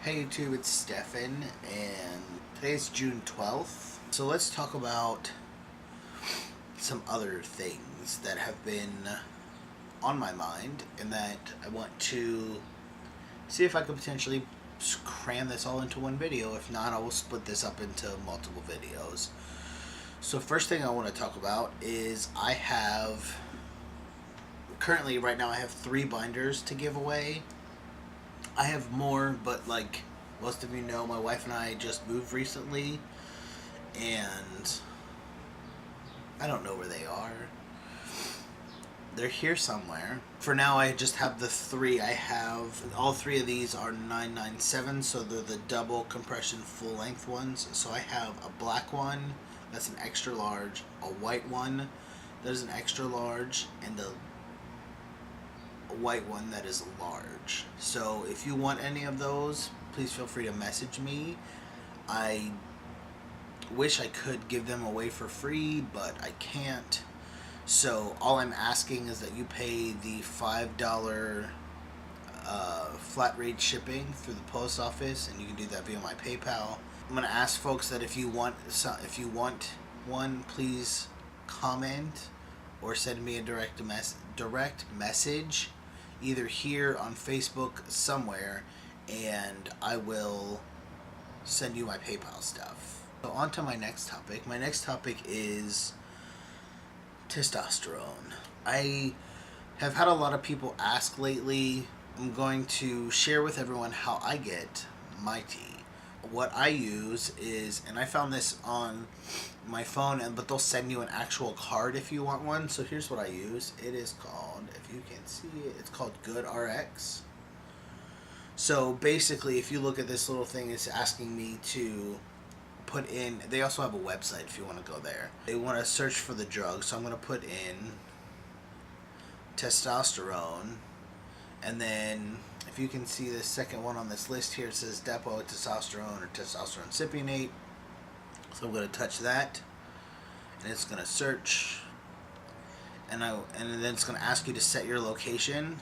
Hey YouTube, it's Stefan, and today's June 12th. So let's talk about some other things that have been on my mind and that I want to see if I could potentially cram this all into one video. If not, I will split this up into multiple videos. So first thing I want to talk about is currently right now I have 3 binders to give away. I have more, but like most of you know, my wife and I just moved recently, and I don't know where they are. They're here somewhere. For now, I just have the 3. All 3 of these are 997, so they're the double compression full length ones. So I have a black one, that's an extra large, a white one, that is an extra large, and a white one that is large. So if you want any of those, please feel free to message me. I wish I could give them away for free, but I can't. So all I'm asking is that you pay the $5 flat rate shipping through the post office, and you can do that via my PayPal. I'm gonna ask folks that if you want one, please comment or send me a direct message either here on Facebook somewhere, and I will send you my PayPal stuff. So on to my next topic. My next topic is testosterone. I have had a lot of people ask lately. I'm going to share with everyone how I get my tea. What I use is, and I found this on my phone, but they'll send you an actual card if you want one. So here's what I use. It is called, if you can see it, it's called goodrx. So basically, if you look at this little thing, it's asking me to put in, they also have a website if you want to go there. They want to search for the drug, so I'm going to put in testosterone, and then if you can see the second one on this list here, it says depot testosterone or testosterone cypionate. So I'm going to touch that, and it's going to search, and then it's going to ask you to set your location.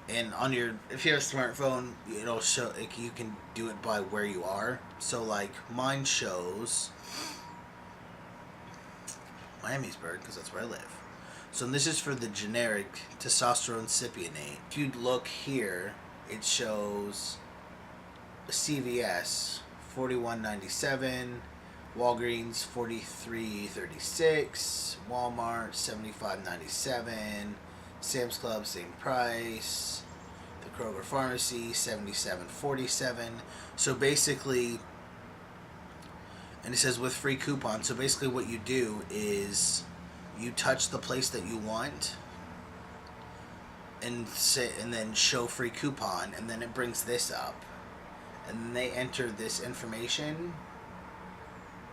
And on your, if you have a smartphone, it'll show, like, you can do it by where you are. So like mine shows Miamisburg because that's where I live. So this is for the generic testosterone cypionate. If you look here, it shows CVS $41.97, Walgreens $43.36, Walmart $75.97, Sam's Club same price, the Kroger Pharmacy $77.47. So basically, and it says with free coupon. So basically, what you do is you touch the place that you want, and then show free coupon, and then it brings this up, and then they enter this information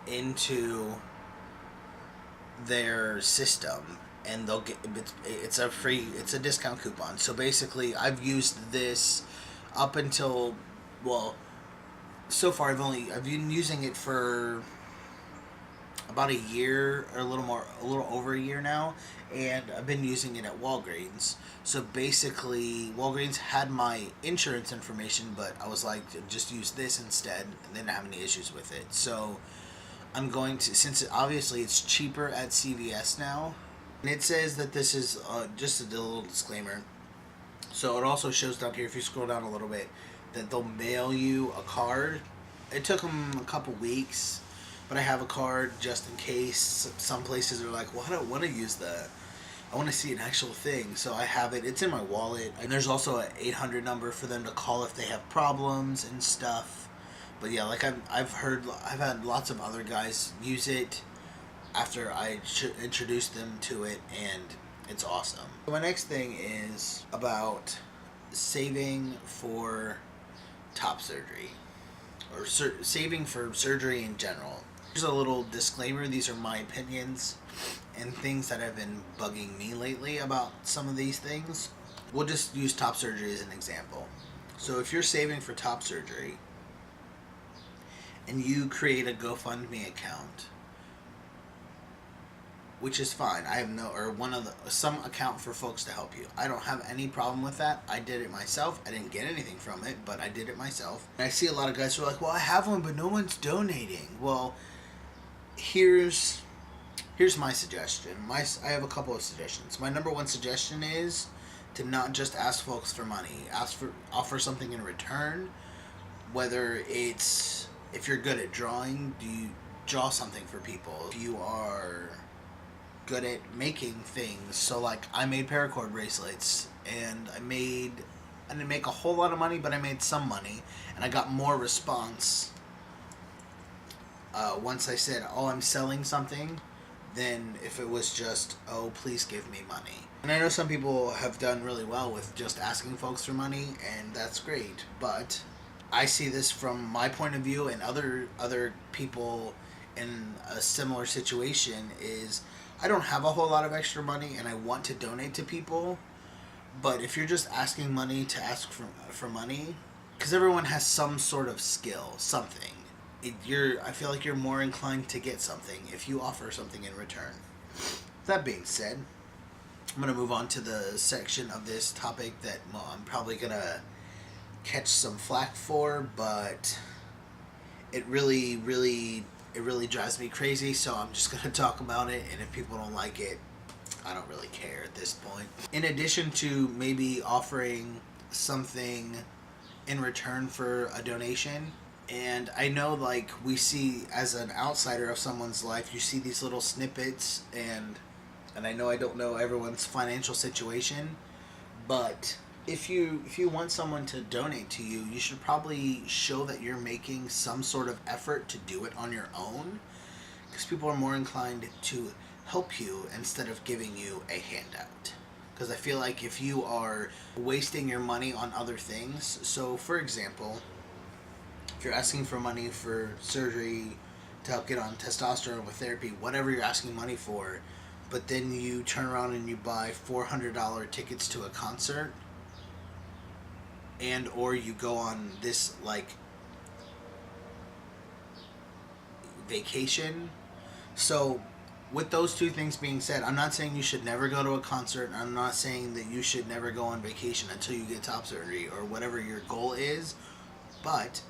into their system, and they'll get, it's a discount coupon. So basically, I've used this up until, well, so far I've been using it for about a year, or a little over a year now, and I've been using it at Walgreens. So basically, Walgreens had my insurance information, but I was like, just use this instead, and they didn't have any issues with it. So I'm going to, since obviously it's cheaper at CVS now, and it says that this is just a little disclaimer. So it also shows down here, if you scroll down a little bit, that they'll mail you a card. It took them a couple weeks, but I have a card just in case. Some places are like, well, I don't want to use that. I want to see an actual thing. So I have it. It's in my wallet. And there's also an 800 number for them to call if they have problems and stuff. But yeah, like I've had lots of other guys use it after I introduced them to it, and it's awesome. So my next thing is about saving for top surgery, or saving for surgery in general. Here's a little disclaimer. These are my opinions and things that have been bugging me lately about some of these things. We'll just use top surgery as an example. So if you're saving for top surgery and you create a GoFundMe account, which is fine. I have no, or one of the, some account for folks to help you. I don't have any problem with that. I did it myself. I didn't get anything from it, but I did it myself. And I see a lot of guys who are like, well, I have one, but no one's donating. Well, here's my suggestion. I have a couple of suggestions. My number one suggestion is to not just ask folks for money. Offer something in return. Whether it's, if you're good at drawing, do you draw something for people? If you are good at making things, so like I made paracord bracelets, and I didn't make a whole lot of money, but I made some money, and I got more response once I said, oh, I'm selling something, than if it was just, oh, please give me money. And I know some people have done really well with just asking folks for money, and that's great, but I see this from my point of view, and other people in a similar situation is, I don't have a whole lot of extra money and I want to donate to people, but if you're just asking money to ask for money, because everyone has some sort of skill, something, I feel like you're more inclined to get something if you offer something in return. That being said, I'm going to move on to the section of this topic that, well, I'm probably going to catch some flack for, but it really drives me crazy, so I'm just going to talk about it, and if people don't like it, I don't really care at this point. In addition to maybe offering something in return for a donation, and I know, like, we see, as an outsider of someone's life, you see these little snippets, and I know I don't know everyone's financial situation, but if you want someone to donate to you, you should probably show that you're making some sort of effort to do it on your own, because people are more inclined to help you instead of giving you a handout. Because I feel like if you are wasting your money on other things, so for example, if you're asking for money for surgery to help get on testosterone with therapy, whatever you're asking money for, but then you turn around and you buy $400 tickets to a concert, and or you go on this, like, vacation. So with those two things being said, I'm not saying you should never go to a concert. I'm not saying that you should never go on vacation until you get top surgery or whatever your goal is, but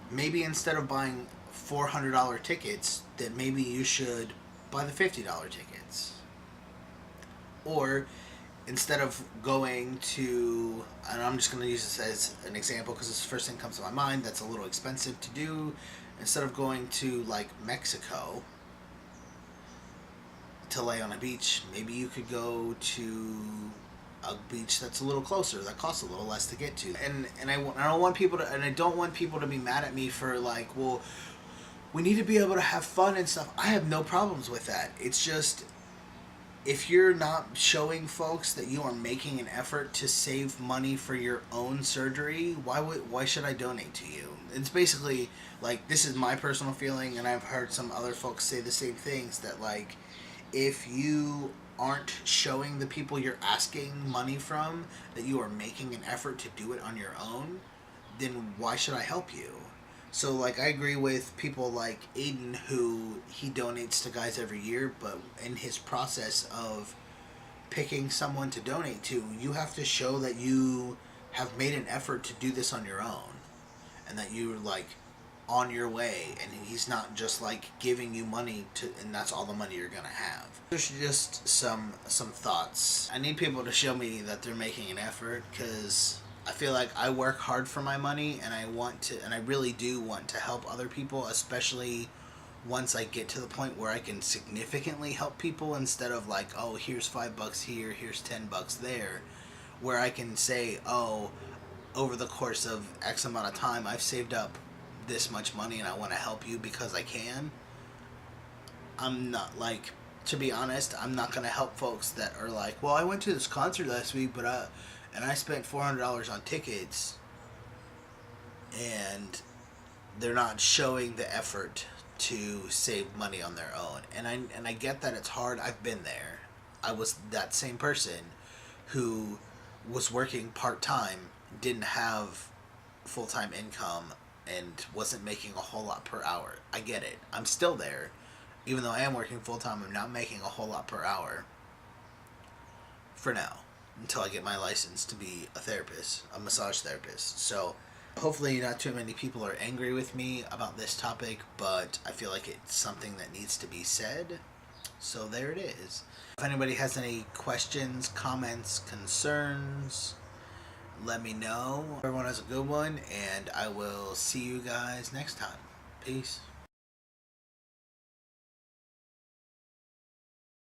maybe instead of buying $400 tickets, that maybe you should buy the $50 tickets. Or instead of going to, and I'm just going to use this as an example because it's the first thing that comes to my mind that's a little expensive to do, instead of going to, like, Mexico to lay on a beach, maybe you could go to a beach that's a little closer, that costs a little less to get to. And I don't want people to, and I don't want people to be mad at me for, like, well, we need to be able to have fun and stuff. I have no problems with that. It's just, if you're not showing folks that you are making an effort to save money for your own surgery, why should I donate to you? It's basically, like, this is my personal feeling, and I've heard some other folks say the same things, that, like, if you aren't showing the people you're asking money from that you are making an effort to do it on your own, then why should I help you? So, like, I agree with people like Aiden, who he donates to guys every year, but in his process of picking someone to donate to, you have to show that you have made an effort to do this on your own, and that you're, like, on your way, and he's not just, like, giving you money to, and that's all the money you're gonna have. There's just some thoughts. I need people to show me that they're making an effort, because I feel like I work hard for my money, and I really do want to help other people, especially once I get to the point where I can significantly help people, instead of, like, oh, here's $5 here, here's $10 there, where I can say, oh, over the course of X amount of time, I've saved up this much money and I want to help you because I can. I'm not, like, to be honest, I'm not going to help folks that are like, well, I went to this concert last week, but I spent $400 on tickets, and they're not showing the effort to save money on their own. And I get that it's hard. I've been there. I was that same person who was working part-time, didn't have full-time income, and wasn't making a whole lot per hour. I get it. I'm still there. even though I am working full time, I'm not making a whole lot per hour for now until I get my license to be a therapist, a massage therapist. So hopefully not too many people are angry with me about this topic, but I feel like it's something that needs to be said. So there it is. If anybody has any questions, comments, concerns, let me know. Everyone has a good one, and I will see you guys next time. Peace.